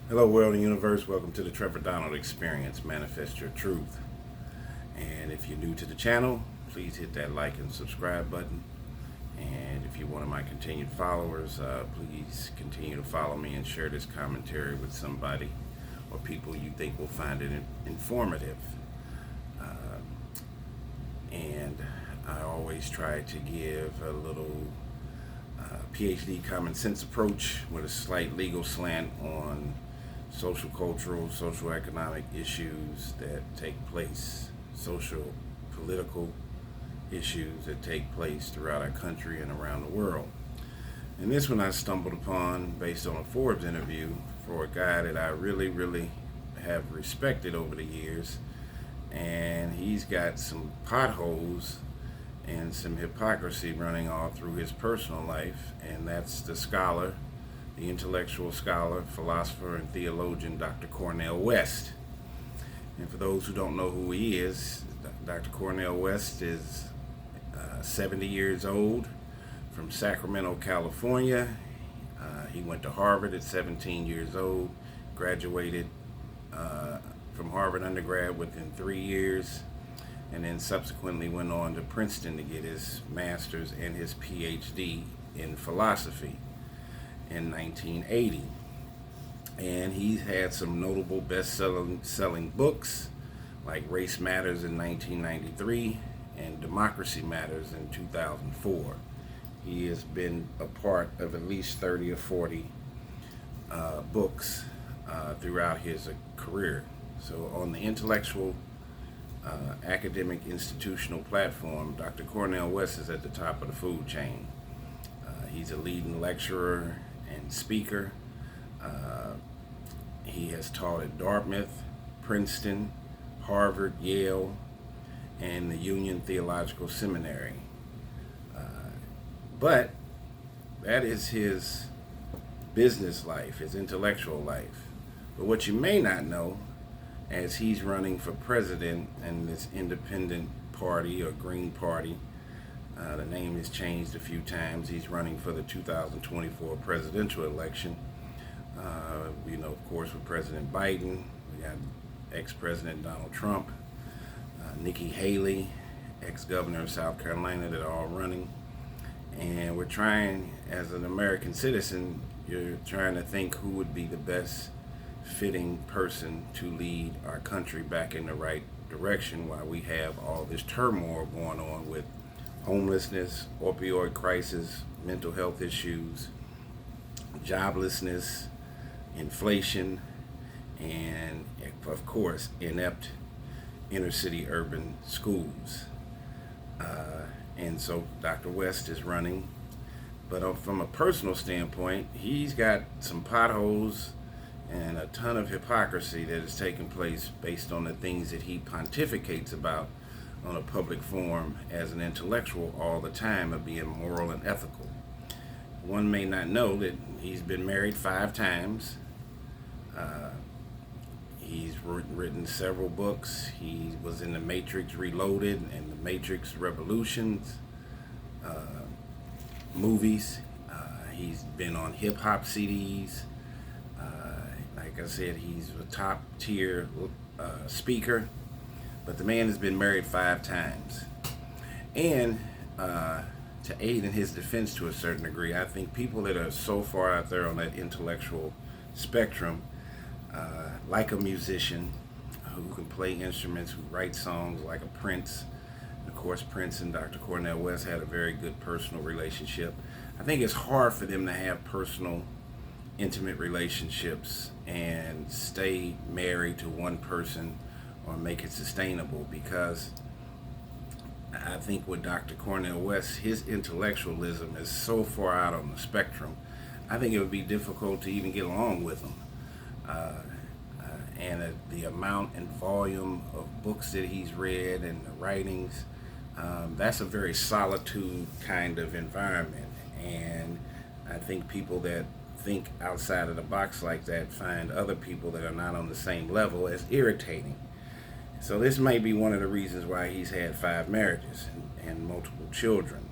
Hello, world and universe. Welcome to the Trevor Donald Experience. Manifest your truth. And if you're new to the channel, please hit that like and subscribe button. And if you're one of my continued followers, please continue to follow me and share this commentary with somebody or people you think will find it informative. And I always try to give a little PhD common sense approach with a slight legal slant on social, cultural, social economic issues that take place, social, political issues that take place throughout our country and around the world. And this one I stumbled upon based on a Forbes interview for a guy that I really have respected over the years. And he's got some potholes and some hypocrisy running all through his personal life, and that's the scholar, the intellectual scholar, philosopher, and theologian, Dr. Cornel West. And for those who don't know who he is, Dr. Cornel West is 70 years old, from Sacramento, California. He went to Harvard at 17 years old, graduated from Harvard undergrad within 3 years, and then subsequently went on to Princeton to get his master's and his PhD in philosophy in 1980. And he's had some notable best-selling books like Race Matters in 1993 and Democracy Matters in 2004. He has been a part of at least 30 or 40 books throughout his career. So on the intellectual academic institutional platform, Dr. Cornel West is at the top of the food chain. He's a leading lecturer and speaker. He has taught at Dartmouth, Princeton, Harvard, Yale, and the Union Theological Seminary. But that is his business life, his intellectual life. But what you may not know, as he's running for president in this independent party or Green Party, the name has changed a few times. He's running for the 2024 presidential election. Of course, with President Biden, we got ex-President Donald Trump, Nikki Haley, ex-governor of South Carolina, that are all running. And we're trying, as an American citizen, you're trying to think who would be the best fitting person to lead our country back in the right direction while we have all this turmoil going on with homelessness, opioid crisis, mental health issues, joblessness, inflation, and of course inept inner city urban schools. And so Dr. West is running, but from a personal standpoint, he's got some potholes and a ton of hypocrisy that is taking place based on the things that he pontificates about on a public forum as an intellectual all the time of being moral and ethical. One may not know that he's been married 5 times. He's written several books. He was in The Matrix Reloaded and The Matrix Revolutions movies. He's been on hip-hop CDs. Like I said, he's a top-tier speaker. But the man has been married 5 times. And to aid in his defense to a certain degree, I think people that are so far out there on that intellectual spectrum, like a musician who can play instruments, who writes songs, like a Prince. And of course, Prince and Dr. Cornel West had a very good personal relationship. I think it's hard for them to have personal, intimate relationships and stay married to one person or make it sustainable, because I think with Dr. Cornel West, his intellectualism is so far out on the spectrum, I think it would be difficult to even get along with him. And the amount and volume of books that he's read and the writings, that's a very solitude kind of environment. And I think people that think outside of the box like that find other people that are not on the same level as irritating. So this may be one of the reasons why he's had 5 marriages and multiple children.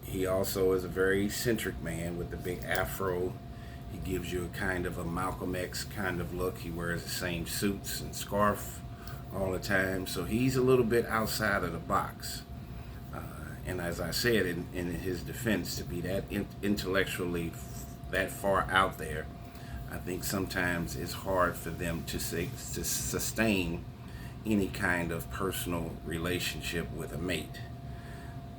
He also is a very eccentric man with the big afro. He gives you a kind of a Malcolm X kind of look. He wears the same suits and scarf all the time. So he's a little bit outside of the box. And as I said in his defense, to be that intellectually that far out there, I think sometimes it's hard for them to sustain any kind of personal relationship with a mate.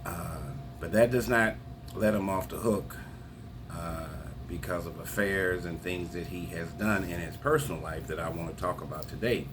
But that does not let him off the hook because of affairs and things that he has done in his personal life that I want to talk about today.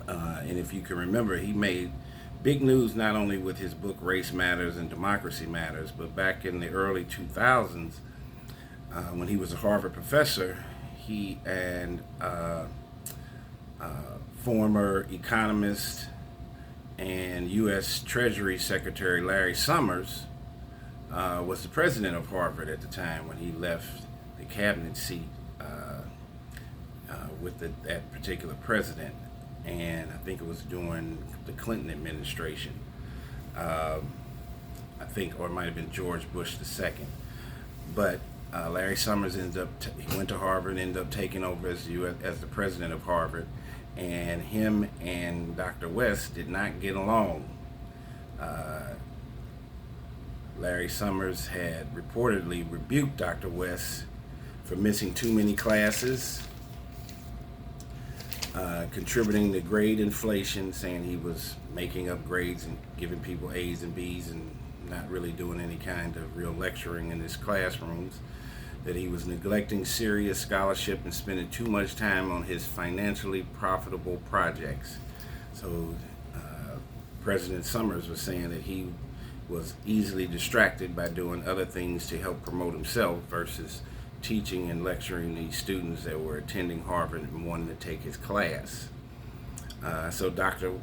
And if you can remember, he made big news not only with his book Race Matters and Democracy Matters, but back in the early 2000s, when he was a Harvard professor, he and former economist and U.S. Treasury Secretary Larry Summers was the president of Harvard at the time when he left the cabinet seat with that particular president. And I think it was during the Clinton administration. I think, or it might have been George Bush II. But Larry Summers he went to Harvard and ended up taking over as the president of Harvard. And him and Dr. West did not get along. Larry Summers had reportedly rebuked Dr. West for missing too many classes, contributing to grade inflation, saying he was making up grades and giving people A's and B's and not really doing any kind of real lecturing in his classrooms, that he was neglecting serious scholarship and spending too much time on his financially profitable projects. So President Summers was saying that he was easily distracted by doing other things to help promote himself versus teaching and lecturing these students that were attending Harvard and wanting to take his class. So Dr.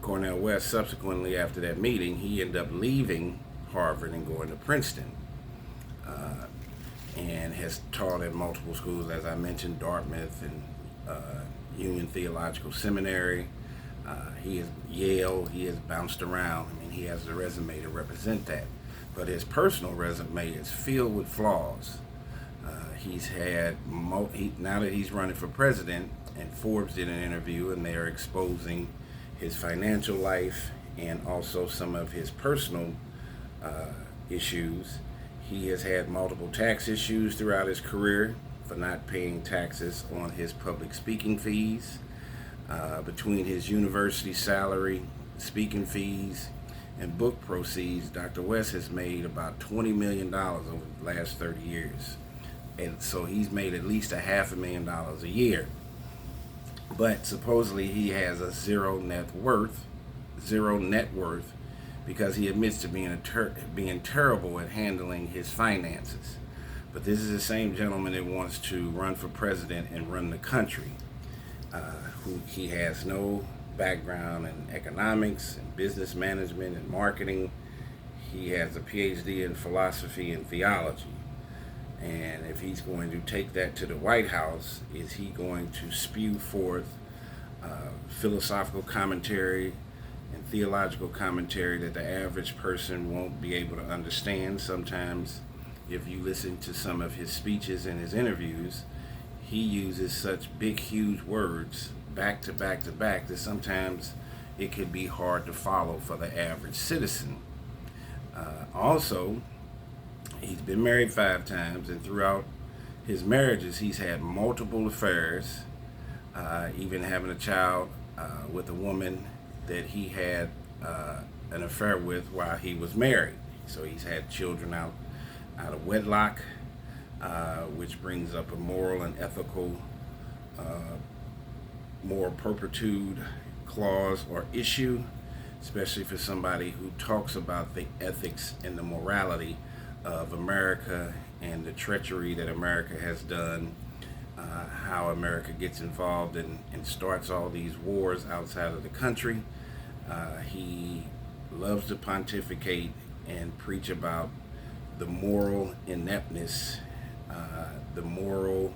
Cornel West, subsequently after that meeting, he ended up leaving Harvard and going to Princeton, and has taught at multiple schools, as I mentioned, Dartmouth and Union Theological Seminary. He is Yale. He has bounced around. I mean, he has the resume to represent that. But his personal resume is filled with flaws. He's had, now that he's running for president, and Forbes did an interview, and they are exposing his financial life and also some of his personal issues. He has had multiple tax issues throughout his career for not paying taxes on his public speaking fees. Between his university salary, speaking fees, and book proceeds, Dr. West has made about $20 million over the last 30 years. And so he's made at least $500,000 a year. But supposedly he has a zero net worth, because he admits to being terrible at handling his finances. But this is the same gentleman that wants to run for president and run the country. Who he has no background in economics and business management and marketing. He has a PhD in philosophy and theology. And if he's going to take that to the White House, is he going to spew forth philosophical commentary and theological commentary that the average person won't be able to understand? Sometimes, if you listen to some of his speeches and his interviews, he uses such big, huge words back to back to back that sometimes it could be hard to follow for the average citizen. Also, he's been married 5 times, and throughout his marriages, he's had multiple affairs, even having a child with a woman that he had an affair with while he was married. So he's had children out of wedlock, which brings up a moral and ethical moral turpitude clause or issue, especially for somebody who talks about the ethics and the morality of America and the treachery that America has done, how America gets involved and starts all these wars outside of the country. He loves to pontificate and preach about the moral ineptness, the moral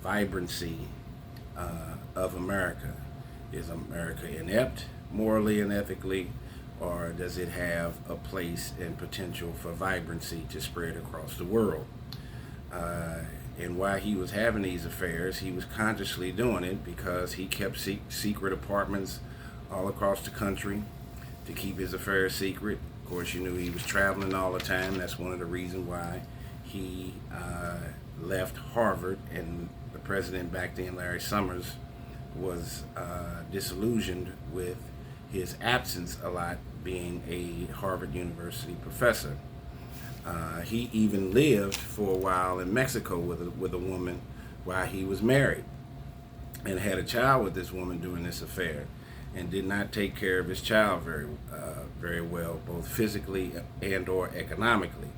vibrancy of America. Is America inept morally and ethically, or does it have a place and potential for vibrancy to spread across the world? And while he was having these affairs, he was consciously doing it because he kept secret apartments all across the country to keep his affairs secret. Of course, you knew he was traveling all the time. That's one of the reasons why he left Harvard, and the president back then, Larry Summers, was disillusioned with his absence a lot, being a Harvard University professor. He even lived for a while in Mexico with a woman while he was married, and had a child with this woman during this affair, and did not take care of his child very well, both physically and or economically.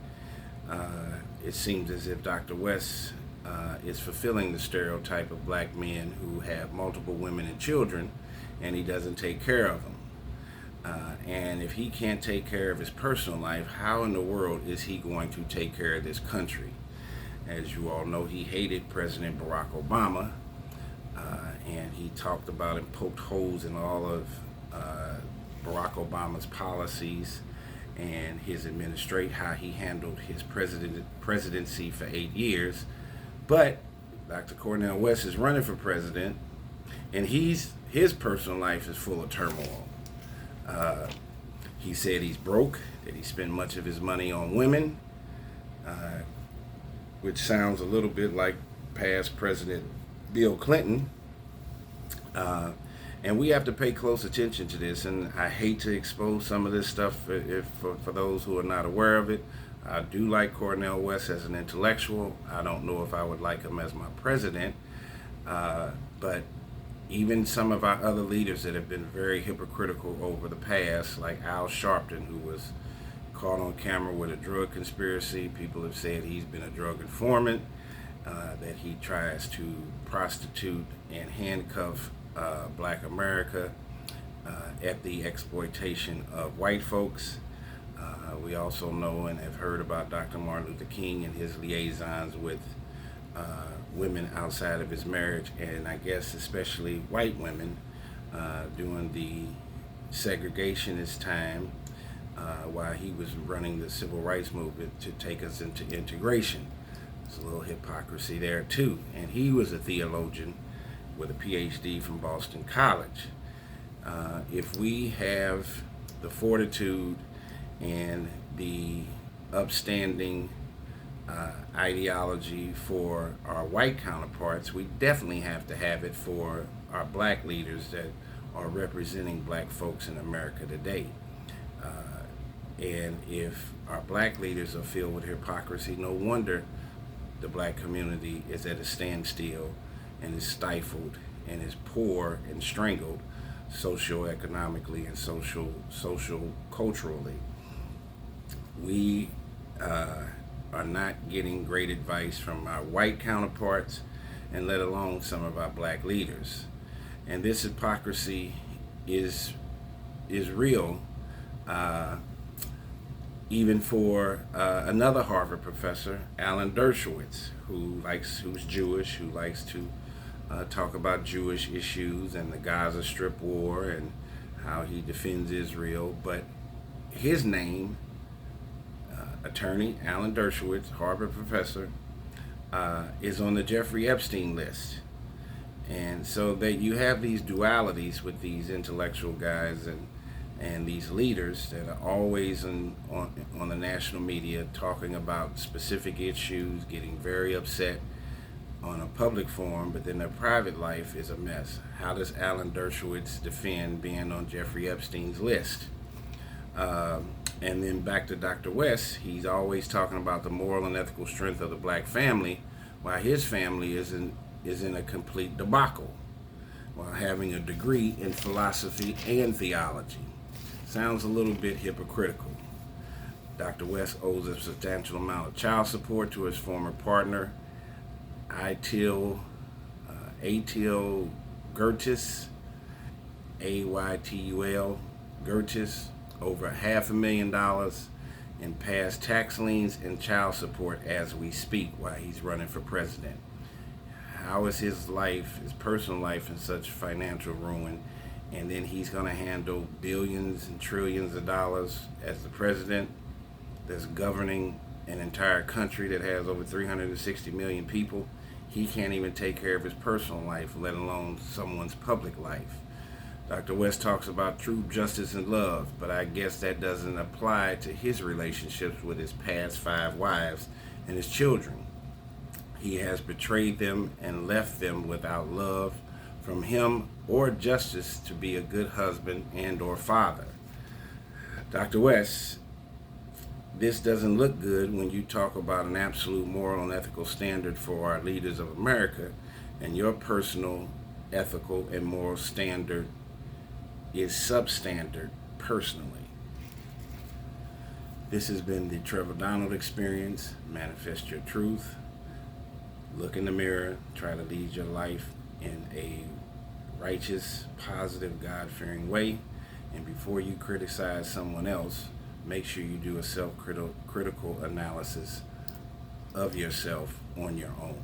It seems as if Dr. West is fulfilling the stereotype of black men who have multiple women and children, and he doesn't take care of them. And if he can't take care of his personal life, how in the world is he going to take care of this country? As you all know, he hated President Barack Obama, and he talked about and poked holes in all of Barack Obama's policies and his administration, how he handled his presidency for 8 years. But Dr. Cornel West is running for president, and his personal life is full of turmoil. He said he's broke, that he spent much of his money on women, which sounds a little bit like past President Bill Clinton. And we have to pay close attention to this, and I hate to expose some of this stuff for those who are not aware of it. I do like Cornel West as an intellectual. I don't know if I would like him as my president, but even some of our other leaders that have been very hypocritical over the past, like Al Sharpton, who was caught on camera with a drug conspiracy. People have said he's been a drug informant, that he tries to prostitute and handcuff black America at the exploitation of white folks. We also know and have heard about Dr. Martin Luther King and his liaisons with women outside of his marriage, and I guess especially white women during the segregationist time while he was running the civil rights movement to take us into integration. There's a little hypocrisy there too. And he was a theologian with a PhD from Boston College. If we have the fortitude and the upstanding ideology for our white counterparts, we definitely have to have it for our black leaders that are representing black folks in America today. And if our black leaders are filled with hypocrisy, no wonder the black community is at a standstill and is stifled and is poor and strangled socioeconomically and social culturally. We are not getting great advice from our white counterparts, and let alone some of our black leaders. And this hypocrisy is real, even for another Harvard professor, Alan Dershowitz, who's Jewish, who likes to talk about Jewish issues and the Gaza Strip war and how he defends Israel. But his name, attorney Alan Dershowitz, Harvard professor, is on the Jeffrey Epstein list. And so that you have these dualities with these intellectual guys and these leaders that are always on the national media talking about specific issues, getting very upset on a public forum, but then their private life is a mess. How does Alan Dershowitz defend being on Jeffrey Epstein's list? And then back to Dr. West, he's always talking about the moral and ethical strength of the black family, while his family is in a complete debacle, while having a degree in philosophy and theology. Sounds a little bit hypocritical. Dr. West owes a substantial amount of child support to his former partner, Atil Gurtis, Aytul Gurtis, over $500,000 in past tax liens and child support as we speak while he's running for president. How is his personal life, in such financial ruin? And then he's going to handle billions and trillions of dollars as the president that's governing an entire country that has over 360 million people. He can't even take care of his personal life, let alone someone's public life. Dr. West talks about true justice and love, but I guess that doesn't apply to his relationships with his past 5 wives and his children. He has betrayed them and left them without love from him or justice to be a good husband and or father. Dr. West, this doesn't look good when you talk about an absolute moral and ethical standard for our leaders of America, and your personal ethical and moral standard is substandard personally. This has been the Trevor Donald Experience. Manifest your truth. Look in the mirror. Try to lead your life in a righteous, positive, God-fearing way. And before you criticize someone else, make sure you do a self-critical analysis of yourself on your own.